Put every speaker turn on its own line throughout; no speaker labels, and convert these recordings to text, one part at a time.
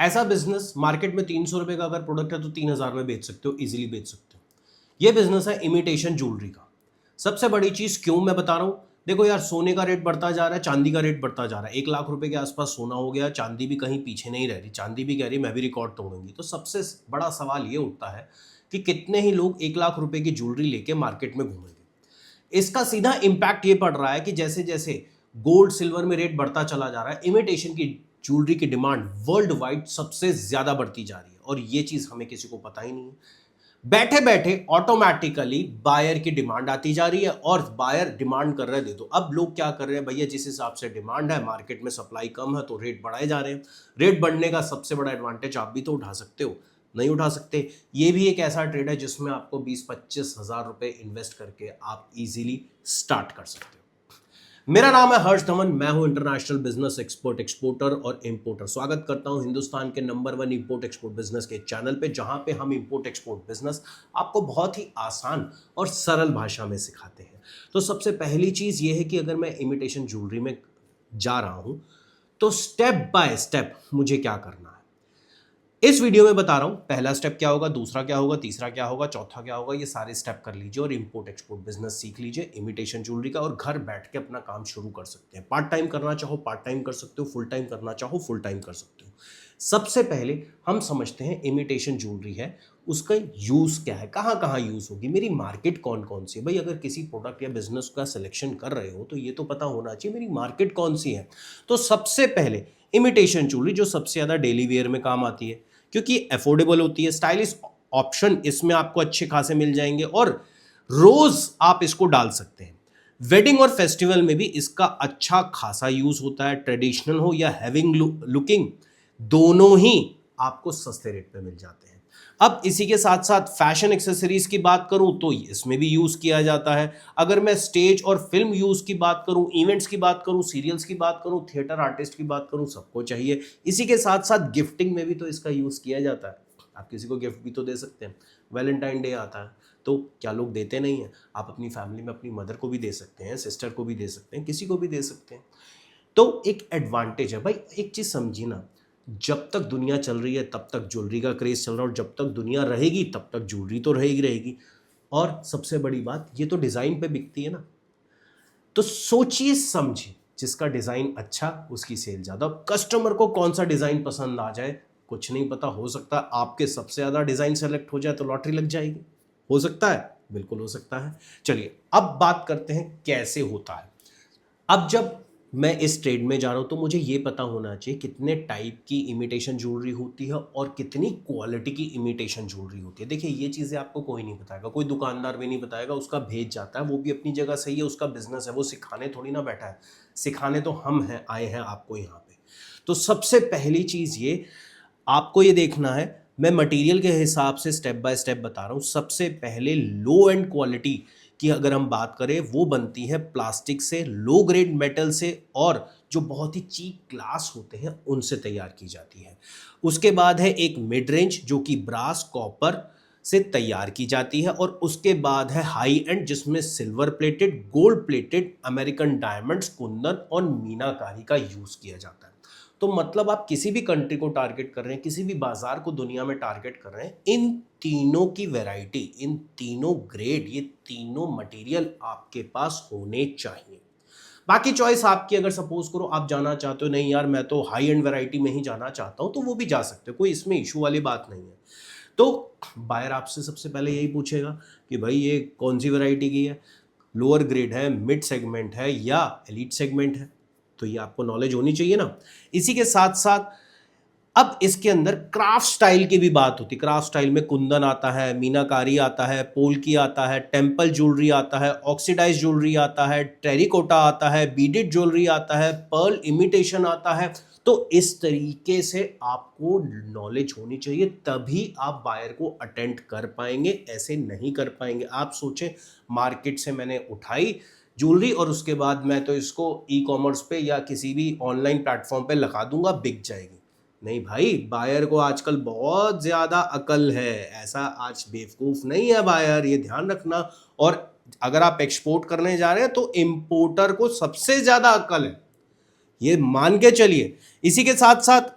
ऐसा business market में 300 रुपए का अगर प्रोडक्ट है तो 3000 में बेच सकते हो, इजीली बेच सकते हो। ये बिजनेस है इमिटेशन ज्वेलरी का। सबसे बड़ी चीज क्यों मैं बता रहा हूं, देखो यार, सोने का रेट बढ़ता जा रहा है, चांदी का रेट बढ़ता जा रहा है, 1 लाख रुपए के आसपास सोना हो गया, चांदी भी कहीं पीछे नहीं रह रही, चांदी भी कह रही मैं भी रिकॉर्ड तोड़ूंगी। तो सबसे बड़ा सवाल ये उठता है कि कितने ही लोग 1 लाख रुपए की ज्वेलरी लेके मार्केट में घूमेंगे। इसका सीधा इंपैक्ट ये पड़ रहा है कि जैसे जैसे गोल्ड सिल्वर में रेट बढ़ता चला जा रहा है, इमिटेशन की ज्वेलरी की डिमांड वर्ल्ड वाइड सबसे ज्यादा बढ़ती जा रही है, और ये चीज हमें किसी को पता ही नहीं है। बैठे बैठे ऑटोमेटिकली बायर की डिमांड आती जा रही है, और बायर डिमांड कर रहे हैं दे दो। अब लोग क्या कर रहे हैं भैया, जिस हिसाब से डिमांड है, मार्केट में सप्लाई कम है, तो रेट बढ़ाए जा रहे हैं। रेट बढ़ने का सबसे बड़ा एडवांटेज आप भी तो उठा सकते हो, नहीं उठा सकते। ये भी एक ऐसा ट्रेड है जिसमें आपको 20-25 हजार रुपए इन्वेस्ट करके आप इजीली स्टार्ट कर सकते हो। मेरा नाम है हर्ष धवन, मैं हूं इंटरनेशनल बिजनेस एक्सपर्ट, एक्सपोर्टर और इंपोर्टर। स्वागत करता हूं हिंदुस्तान के नंबर 1 इंपोर्ट एक्सपोर्ट बिजनेस के चैनल पे, जहां पे हम इंपोर्ट एक्सपोर्ट बिजनेस आपको बहुत ही आसान और सरल भाषा में सिखाते हैं। तो सबसे पहली चीज ये है कि अगर मैं इमिटेशन ज्वेलरी में जा रहा हूं तो स्टेप बाय स्टेप मुझे क्या करना है, इस वीडियो में बता रहा हूं। पहला स्टेप क्या होगा, दूसरा क्या होगा, तीसरा क्या होगा, चौथा क्या होगा, ये सारे स्टेप कर लीजिए और इंपोर्ट एक्सपोर्ट बिजनेस सीख लीजिए इमिटेशन ज्वेलरी का, और घर बैठ के अपना काम शुरू कर सकते हैं। पार्ट टाइम करना चाहो पार्ट टाइम कर सकते हो, फुल टाइम करना चाहो फुल टाइम कर सकते हो। सबसे पहले हम समझते हैं इमिटेशन ज्वेलरी है, उसका यूज क्या है, कहाँ कहाँ यूज होगी, मेरी मार्केट कौन कौन सी है। भाई अगर किसी प्रोडक्ट या बिजनेस का सिलेक्शन कर रहे हो तो ये तो पता होना चाहिए मेरी मार्केट कौन सी है। तो सबसे पहले इमिटेशन ज्वेलरी जो सबसे ज्यादा डेली वेयर में काम आती है, क्योंकि अफोर्डेबल होती है, स्टाइलिश ऑप्शन इसमें आपको अच्छे खासे मिल जाएंगे, और रोज आप इसको डाल सकते हैं। वेडिंग और फेस्टिवल में भी इसका अच्छा खासा यूज होता है, ट्रेडिशनल हो या हैविंग लुकिंग, दोनों ही आपको सस्ते रेट पे मिल जाते हैं। अब इसी के साथ साथ फैशन एक्सेसरीज की बात करूं तो इसमें भी यूज किया जाता है। अगर मैं स्टेज और फिल्म यूज की बात करूं, इवेंट्स की बात करूं, सीरियल्स की बात करूं, थिएटर आर्टिस्ट की बात करूं, सबको चाहिए। इसी के साथ साथ गिफ्टिंग में भी तो इसका यूज किया जाता है। आप किसी को गिफ्ट भी तो दे सकते हैं। वैलेंटाइन डे आता है तो क्या लोग देते नहीं हैं? आप अपनी फैमिली में अपनी मदर को भी दे सकते हैं, सिस्टर को भी दे सकते हैं, किसी को भी दे सकते हैं। तो एक एडवांटेज है भाई। एक चीज समझिए ना, जब तक दुनिया चल रही है तब तक ज्वेलरी का क्रेज चल रहा है, और जब तक दुनिया रहेगी तब तक ज्वेलरी तो रहेगी रहेगी। और सबसे बड़ी बात, ये तो डिजाइन पे बिकती है ना। तो सोचिए समझिए, जिसका डिजाइन अच्छा उसकी सेल ज्यादा। कस्टमर को कौन सा डिजाइन पसंद आ जाए कुछ नहीं पता, हो सकता है आपके सबसे ज्यादा डिजाइन सेलेक्ट हो जाए तो लॉटरी लग जाएगी। हो सकता है, बिल्कुल हो सकता है। चलिए अब बात करते हैं कैसे होता है। अब जब मैं इस ट्रेड में जा रहा हूं तो मुझे ये पता होना चाहिए कितने टाइप की इमिटेशन ज्वेलरी होती है और कितनी क्वालिटी की इमिटेशन ज्वेलरी होती है। देखिए ये चीज़ें आपको कोई नहीं बताएगा, कोई दुकानदार भी नहीं बताएगा, उसका भेज जाता है, वो भी अपनी जगह सही है, उसका बिजनेस है, वो सिखाने थोड़ी ना बैठा है। सिखाने तो हम हैं, आए हैं आपको यहाँ पे। तो सबसे पहली चीज़ ये आपको ये देखना है, मैं मटेरियल के हिसाब से स्टेप बाय स्टेप बता रहा हूँ। सबसे पहले लो एंड क्वालिटी की अगर हम बात करें, वो बनती है प्लास्टिक से, लो ग्रेड मेटल से, और जो बहुत ही चीप ग्लास होते हैं उनसे तैयार की जाती है। उसके बाद है एक मिड रेंज जो कि ब्रास कॉपर से तैयार की जाती है, और उसके बाद है हाई एंड जिसमें silver plated, gold plated, American diamonds, Kundan और मीनाकारी का यूज किया जाता है। तो मतलब आप किसी भी कंट्री को टारगेट कर रहे हैं, किसी भी बाजार को दुनिया में टारगेट कर रहे हैं, इन तीनों की वैरायटी, इन तीनों ग्रेड, ये तीनों मटेरियल आपके पास होने चाहिए। बाकी चॉइस आपकी, अगर सपोज करो आप जाना चाहते हो, नहीं यार मैं तो हाई एंड वैरायटी में ही जाना चाहता हूं, तो वो भी जा सकते हो, कोई इसमें इशू वाली बात नहीं है। तो बायर आपसे सबसे पहले यही पूछेगा कि भाई ये कौन सी वैरायटी की है, लोअर ग्रेड है, मिड सेगमेंट है या एलीट सेगमेंट है। तो ये आपको नॉलेज होनी चाहिए ना। इसी के साथ साथ अब इसके अंदर क्राफ्ट स्टाइल की भी बात होती है। क्राफ्ट स्टाइल में कुंदन आता है, मीनाकारी आता है, पोल्की आता है, टेम्पल ज्वेलरी आता है, ऑक्सीडाइज ज्वेलरी आता है, टेरिकोटा आता है, बीडेड ज्वेलरी आता है, पर्ल इमिटेशन आता है। तो इस तरीके से आपको नॉलेज होनी चाहिए, तभी आप बायर को अटेंड कर पाएंगे, ऐसे नहीं कर पाएंगे। आप सोचें मार्केट से मैंने उठाई ज्वेलरी और उसके बाद मैं तो इसको ई कॉमर्स पे या किसी भी ऑनलाइन प्लेटफॉर्म पे लगा दूंगा, बिक जाएगी। नहीं भाई, बायर को आजकल बहुत ज्यादा अकल है, ऐसा आज बेवकूफ नहीं है बायर, ये ध्यान रखना। और अगर आप एक्सपोर्ट करने जा रहे हैं तो इंपोर्टर को सबसे ज्यादा अकल है, ये मान के चलिए। इसी के साथ साथ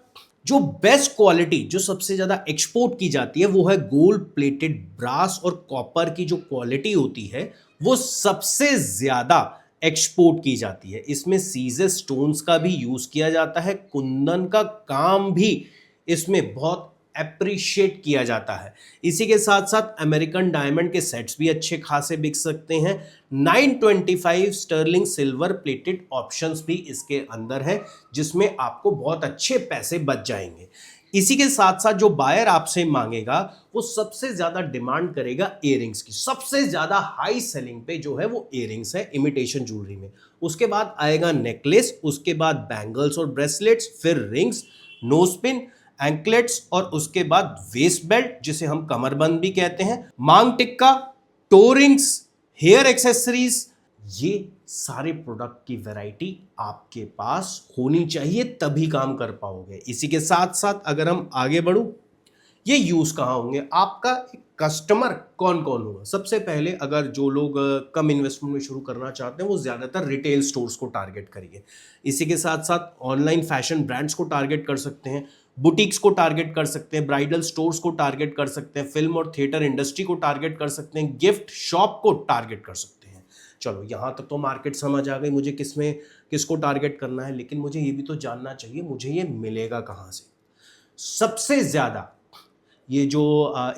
जो बेस्ट क्वालिटी, जो सबसे ज्यादा एक्सपोर्ट की जाती है, वो है गोल्ड प्लेटेड ब्रास और कॉपर की जो क्वालिटी होती है वो सबसे ज्यादा एक्सपोर्ट की जाती है। इसमें सीजेस स्टोन्स का भी यूज किया जाता है, कुंदन का काम भी इसमें बहुत अप्रिशिएट किया जाता है। इसी के साथ साथ अमेरिकन डायमंड के सेट्स भी अच्छे खासे बिक सकते हैं। 925 स्टर्लिंग सिल्वर प्लेटेड ऑप्शंस भी इसके अंदर है, जिसमें आपको बहुत अच्छे पैसे बच जाएंगे। इसी के साथ साथ जो बायर आपसे मांगेगा वो सबसे ज्यादा डिमांड करेगा इयररिंग्स की। सबसे ज्यादा हाई सेलिंग पे जो है वो इयररिंग्स है इमिटेशन ज्वेलरी में। उसके बाद आएगा नेकलेस, उसके बाद बैंगल्स और ब्रेसलेट्स, फिर रिंग्स, नोस्पिन, एंकलेट्स और उसके बाद वेस्ट बेल्ट जिसे हम कमरबंद भी कहते हैं, मांग टिक्का, टोरिंग्स, हेयर एक्सेसरीज। ये सारे प्रोडक्ट की वैरायटी आपके पास होनी चाहिए, तभी काम कर पाओगे। इसी के साथ साथ अगर हम आगे बढ़ूं, ये यूज कहाँ होंगे, आपका कस्टमर कौन कौन होगा। सबसे पहले अगर जो लोग कम इन्वेस्टमेंट में शुरू करना चाहते हैं वो ज्यादातर रिटेल स्टोर्स को टारगेट करिए। इसी के साथ साथ ऑनलाइन फैशन ब्रांड्स को टारगेट कर सकते हैं, बुटीक्स को टारगेट कर सकते हैं, ब्राइडल स्टोर्स को टारगेट कर सकते हैं, फिल्म और थिएटर इंडस्ट्री को टारगेट कर सकते हैं, गिफ्ट शॉप को टारगेट कर सकते हैं। चलो यहां तक तो मार्केट समझ आ गई मुझे किसको टारगेट करना है, लेकिन मुझे ये भी तो जानना चाहिए मुझे ये मिलेगा कहां से। सबसे ज्यादा ये जो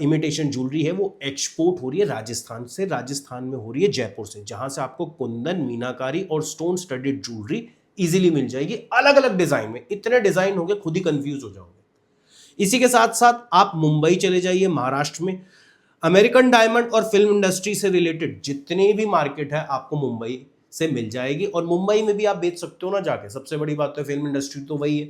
इमिटेशन ज्वेलरी है वो एक्सपोर्ट हो रही है राजस्थान से। राजस्थान में हो रही है जयपुर से, जहां से आपको कुंदन, मीनाकारी और स्टोन स्टडेड ज्वेलरी इजीली मिल जाएगी, अलग अलग डिजाइन में। इतने डिजाइन होंगे खुद ही कंफ्यूज हो जाओगे। इसी के साथ साथ आप मुंबई चले जाइए, महाराष्ट्र में अमेरिकन डायमंड और फिल्म इंडस्ट्री से रिलेटेड जितनी भी मार्केट है आपको मुंबई से मिल जाएगी। और मुंबई में भी आप बेच सकते हो ना जाके, सबसे बड़ी बात है फिल्म इंडस्ट्री तो वही है,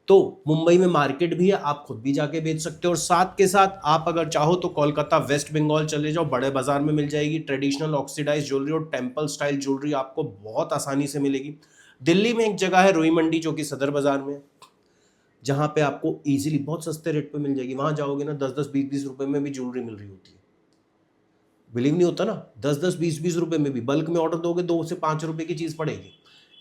तो मुंबई में मार्केट भी है, आप खुद भी जाके बेच सकते हो। और साथ के साथ आप अगर चाहो तो कोलकाता, वेस्ट बंगाल चले जाओ, बड़े बाजार में मिल जाएगी। ट्रेडिशनल ऑक्सीडाइज ज्वेलरी और टेम्पल स्टाइल ज्वेलरी आपको बहुत आसानी से मिलेगी। दिल्ली में एक जगह है रोई मंडी जो कि सदर बाजार में है, जहां पे आपको इजीली बहुत सस्ते रेट पे मिल जाएगी। वहां जाओगे ना 10-10, 20-20 रुपए में भी ज्वेलरी मिल रही होती है। बिलीव नहीं होता ना, 10-10, 20-20 रुपए में भी बल्क में ऑर्डर दोगे 2 से 5 रुपए की चीज पड़ेगी।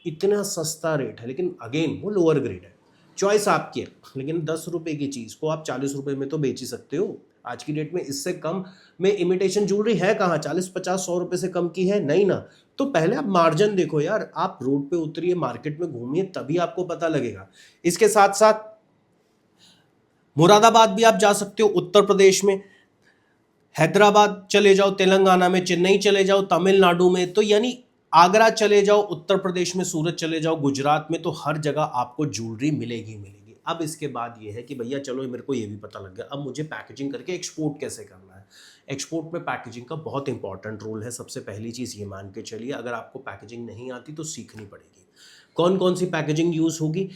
इतना सस्ता रेट है, लेकिन अगेन वो लोअर ग्रेड है, चॉइस आपकी है। लेकिन 10 रुपए की चीज को आप 40 रुपए में तो बेच ही सकते हो। आज की डेट में इससे कम में इमिटेशन ज्वेलरी है कहाँ, 40, 50, 100 रुपए से कम की है नहीं ना। तो पहले आप मार्जिन देखो यार, आप रोड पे उतरिए, मार्केट में घूमिए, तभी आपको पता लगेगा। इसके साथ साथ मुरादाबाद भी आप जा सकते हो उत्तर प्रदेश में, हैदराबाद चले जाओ तेलंगाना में, चेन्नई चले जाओ तमिलनाडु में, तो यानी आगरा चले जाओ उत्तर प्रदेश में, सूरत चले जाओ गुजरात में, तो हर जगह आपको ज्वेलरी मिलेगी मिलेगी। अब इसके बाद ये है कि भैया चलो मेरे को ये भी पता लग गया, अब मुझे पैकेजिंग करके एक्सपोर्ट कैसे करना है। एक्सपोर्ट में पैकेजिंग का बहुत इंपॉर्टेंट रोल है। सबसे पहली चीज़ ये मान के चलिए, अगर आपको पैकेजिंग नहीं आती तो सीखनी पड़ेगी। कौन कौन सी पैकेजिंग यूज़ होगी,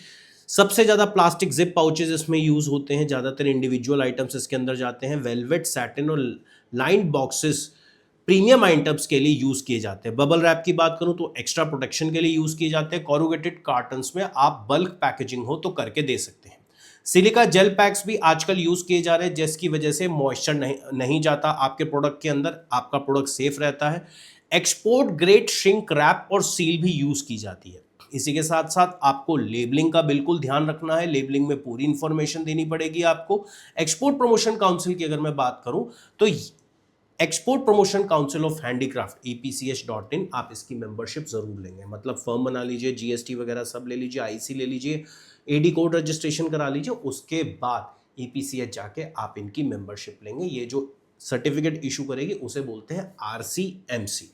सबसे ज़्यादा प्लास्टिक जिप पाउचेज इसमें यूज़ होते हैं, ज़्यादातर इंडिविजुअल आइटम्स इसके अंदर जाते हैं। वेलवेट, सैटिन और लाइंड बॉक्सेस प्रीमियम आइटम्स के लिए यूज़ किए जाते हैं। बबल रैप की बात करूं तो एक्स्ट्रा प्रोटेक्शन के लिए यूज़ किए जाते हैं। कोरुगेटेड कार्टन्स में आप बल्क पैकेजिंग हो तो करके दे सकते हैं। सिलिका जेल पैक्स भी आजकल यूज़ किए जा रहे हैं, जिसकी वजह से मॉइस्चर नहीं जाता आपके प्रोडक्ट के अंदर, आपका प्रोडक्ट सेफ रहता है। एक्सपोर्ट ग्रेड श्रिंक रैप और सील भी यूज़ की जाती है। इसी के साथ साथ आपको लेबलिंग का बिल्कुल ध्यान रखना है, लेबलिंग में पूरी इंफॉर्मेशन देनी पड़ेगी आपको। एक्सपोर्ट प्रमोशन काउंसिल की अगर मैं बात करूं तो export promotion council of handicraft EPCH.in, आप इसकी मेंबरशिप जरूर लेंगे। मतलब फर्म बना लीजिए, GST वगैरह सब ले लीजिए, IC ले लीजिए, AD कोड रजिस्ट्रेशन करा लीजिए, उसके बाद EPCH जाके आप इनकी मेंबरशिप लेंगे। ये जो सर्टिफिकेट इशू करेगी उसे बोलते हैं RCMC।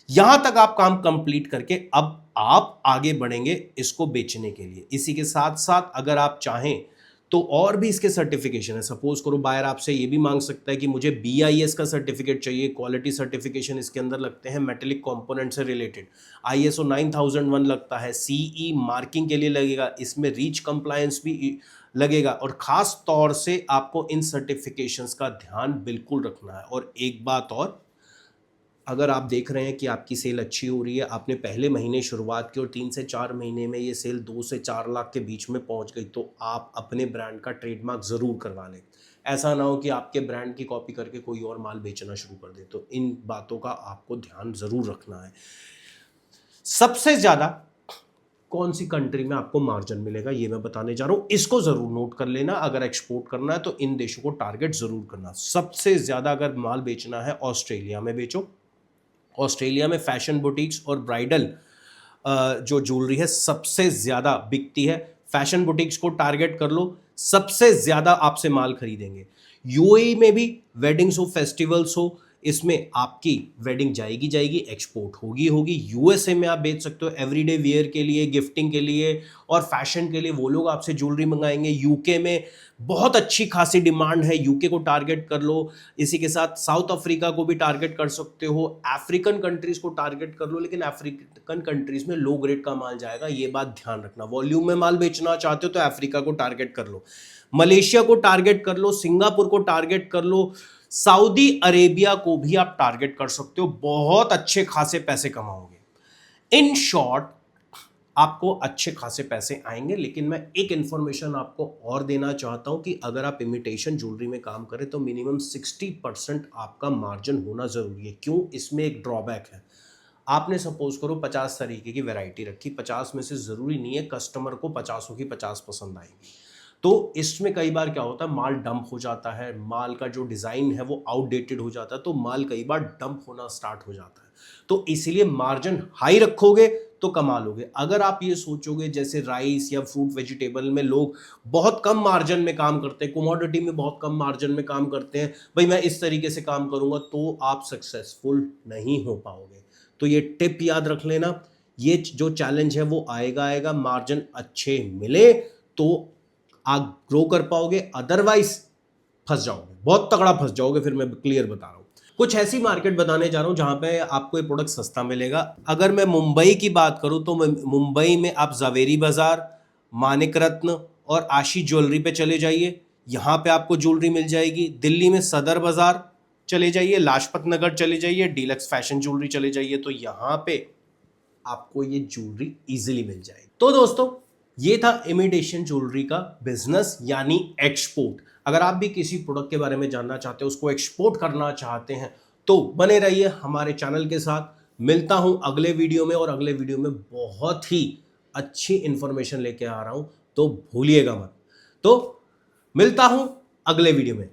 यहां तक आप काम कंप्लीट करके अब आप आगे बढ़ेंगे इसको बेचने के लिए। इसी के साथ साथ अगर आप चाहें तो और भी इसके सर्टिफिकेशन है। सपोज करो बायर आपसे ये भी मांग सकता है कि मुझे BIS का सर्टिफिकेट चाहिए, क्वालिटी सर्टिफिकेशन इसके अंदर लगते हैं मेटेलिक कंपोनेंट से रिलेटेड। ISO 9001 लगता है, CE मार्किंग के लिए लगेगा, इसमें रीच कंप्लायंस भी लगेगा। और खास तौर से आपको इन सर्टिफिकेशंस का ध्यान बिल्कुल रखना है। और एक बात और, अगर आप देख रहे हैं कि आपकी सेल अच्छी हो रही है, आपने पहले महीने शुरुआत की और 3 से 4 महीने में ये सेल 2 से 4 लाख के बीच में पहुंच गई, तो आप अपने ब्रांड का ट्रेडमार्क ज़रूर करवा लें। ऐसा ना हो कि आपके ब्रांड की कॉपी करके कोई और माल बेचना शुरू कर दे। तो इन बातों का आपको ध्यान ज़रूर रखना है। सबसे ज़्यादा कौन सी कंट्री में आपको मार्जिन मिलेगा ये मैं बताने जा रहा हूं। इसको जरूर नोट कर लेना, अगर एक्सपोर्ट करना है तो इन देशों को टारगेट जरूर करना। सबसे ज्यादा अगर माल बेचना है ऑस्ट्रेलिया में बेचो। ऑस्ट्रेलिया में फैशन बुटीक्स और ब्राइडल जो ज्वेलरी है सबसे ज्यादा बिकती है। फैशन बुटीक्स को टारगेट कर लो, सबसे ज्यादा आपसे माल खरीदेंगे। यूएई में भी वेडिंग्स हो, फेस्टिवल्स हो, इसमें आपकी वेडिंग जाएगी जाएगी, एक्सपोर्ट होगी होगी। यूएसए में आप बेच सकते हो एवरीडे वियर के लिए, गिफ्टिंग के लिए और फैशन के लिए, वो लोग आपसे ज्वेलरी मंगाएंगे। यूके में बहुत अच्छी खासी डिमांड है, यूके को टारगेट कर लो। इसी के साथ साउथ अफ्रीका को भी टारगेट कर सकते हो, अफ्रीकन कंट्रीज को टारगेट कर लो, लेकिन अफ्रीकन कंट्रीज में लो ग्रेड का माल जाएगा, ये बात ध्यान रखना। वॉल्यूम में माल बेचना चाहते हो तो अफ्रीका को टारगेट कर लो, मलेशिया को टारगेट कर लो, सिंगापुर को टारगेट कर लो, सऊदी अरेबिया को भी आप टारगेट कर सकते हो, बहुत अच्छे खासे पैसे कमाओगे। इन शॉर्ट आपको अच्छे खासे पैसे आएंगे। लेकिन मैं एक इंफॉर्मेशन आपको और देना चाहता हूं कि अगर आप इमिटेशन ज्वेलरी में काम करें तो मिनिमम 60% आपका मार्जिन होना जरूरी है। क्यों? इसमें एक ड्रॉबैक है। आपने सपोज करो 50 तरीके की वैरायटी रखी, 50 में से जरूरी नहीं है कस्टमर को 50 की 50 पसंद आएंगी। तो इसमें कई बार क्या होता है, माल डंप हो जाता है, माल का जो डिज़ाइन है वो आउटडेटेड हो जाता है, तो माल कई बार डंप होना स्टार्ट हो जाता है। तो इसीलिए मार्जिन हाई रखोगे तो कमा लोगे। अगर आप ये सोचोगे जैसे राइस या फ्रूट वेजिटेबल में लोग बहुत कम मार्जिन में काम करते हैं, कमोडिटी में बहुत कम मार्जिन में काम करते हैं, भाई मैं इस तरीके से काम करूंगा, तो आप सक्सेसफुल नहीं हो पाओगे। तो ये टिप याद रख लेना, ये जो चैलेंज है वो आएगा आएगा। मार्जिन अच्छे मिले तो आप ग्रो कर पाओगे, अदरवाइज फंस जाओगे, बहुत तगड़ा फंस जाओगे। फिर मैं क्लियर बता रहा हूं, कुछ ऐसी मार्केट बताने जा रहा हूं जहां पे आपको ये प्रोडक्ट सस्ता मिलेगा। अगर मैं मुंबई की बात करूं तो मुंबई में आप जवेरी बाजार, मानिक रत्न और आशी ज्वेलरी पे चले जाइए, यहां पे आपको ज्वेलरी मिल जाएगी। दिल्ली में सदर बाजार चले जाइए, लाजपत नगर चले जाइए, डीलक्स फैशन ज्वेलरी चले जाइए, तो यहां पे आपको ये ज्वेलरी इजीली मिल जाएगी। तो दोस्तों ये था इमिटेशन ज्वेलरी का बिजनेस यानी एक्सपोर्ट। अगर आप भी किसी प्रोडक्ट के बारे में जानना चाहते हो, उसको एक्सपोर्ट करना चाहते हैं, तो बने रहिए हमारे चैनल के साथ। मिलता हूं अगले वीडियो में, और अगले वीडियो में बहुत ही अच्छी इंफॉर्मेशन लेके आ रहा हूं, तो भूलिएगा मत। तो मिलता हूं अगले वीडियो में।